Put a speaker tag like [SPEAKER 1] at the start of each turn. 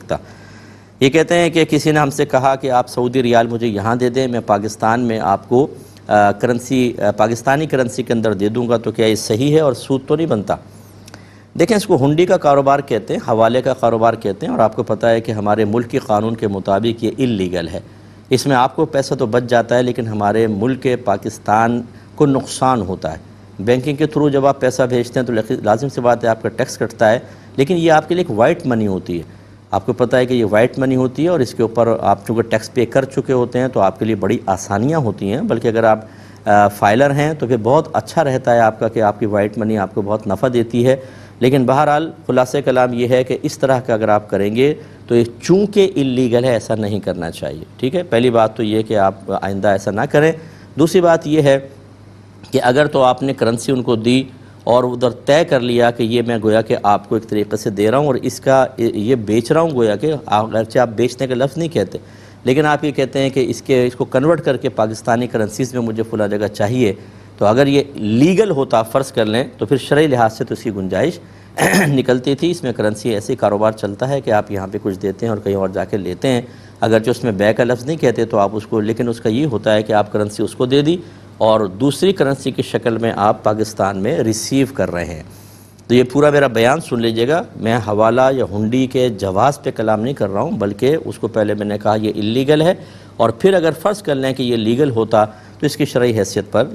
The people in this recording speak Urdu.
[SPEAKER 1] سکتا۔ یہ کہتے ہیں کہ کسی نے ہم سے کہا کہ آپ سعودی ریال مجھے یہاں دے دیں، میں پاکستان میں آپ کو پاکستانی کرنسی کے اندر دے دوں گا، تو کیا یہ صحیح ہے اور سود تو نہیں بنتا؟ دیکھیں، اس کو ہنڈی کا کاروبار کہتے ہیں، حوالے کا کاروبار کہتے ہیں، اور آپ کو پتہ ہے کہ ہمارے ملک کے قانون کے مطابق یہ اللیگل ہے۔ اس میں آپ کو پیسہ تو بچ جاتا ہے، لیکن ہمارے ملک پاکستان کو نقصان ہوتا ہے۔ بینکنگ کے تھرو جب آپ پیسہ بھیجتے ہیں تو لازم سی بات ہے آپ کا ٹیکس کٹتا ہے، لیکن یہ آپ کے لیے ایک وائٹ منی ہوتی ہے۔ آپ کو پتہ ہے کہ یہ وائٹ منی ہوتی ہے، اور اس کے اوپر آپ چونکہ ٹیکس پے کر چکے ہوتے ہیں تو آپ کے لیے بڑی آسانیاں ہوتی ہیں، بلکہ اگر آپ فائلر ہیں تو پھر بہت اچھا رہتا ہے آپ کا کہ آپ کی وائٹ منی آپ کو بہت نفع دیتی ہے۔ لیکن بہرحال خلاصہ کلام یہ ہے کہ اس طرح کا اگر آپ کریں گے تو یہ چونکہ اللیگل ہے، ایسا نہیں کرنا چاہیے، ٹھیک ہے؟ پہلی بات تو یہ کہ آپ آئندہ ایسا نہ کریں۔ دوسری بات یہ ہے کہ اگر تو آپ نے کرنسی ان کو دی اور ادھر طے کر لیا کہ یہ میں گویا کہ آپ کو ایک طریقے سے دے رہا ہوں اور اس کا یہ بیچ رہا ہوں، گویا کہ اگرچہ آپ بیچنے کا لفظ نہیں کہتے، لیکن آپ یہ کہتے ہیں کہ اس کو کنورٹ کر کے پاکستانی کرنسیز میں مجھے فلاں جگہ چاہیے، تو اگر یہ لیگل ہوتا فرض کر لیں تو پھر شرعی لحاظ سے تو اس کی گنجائش نکلتی تھی۔ اس میں کرنسی ایسے کاروبار چلتا ہے کہ آپ یہاں پہ کچھ دیتے ہیں اور کہیں اور جا کے لیتے ہیں، اگرچہ اس میں بے کا لفظ نہیں کہتے تو آپ اس کو، لیکن اس کا یہ ہوتا ہے کہ آپ کرنسی اس کو دے دی اور دوسری کرنسی کی شکل میں آپ پاکستان میں ریسیو کر رہے ہیں۔ تو یہ پورا میرا بیان سن لیجئے گا، میں حوالہ یا ہنڈی کے جواز پہ کلام نہیں کر رہا ہوں، بلکہ اس کو پہلے میں نے کہا یہ اللیگل ہے، اور پھر اگر فرض کر لیں کہ یہ لیگل ہوتا تو اس کی شرعی حیثیت پر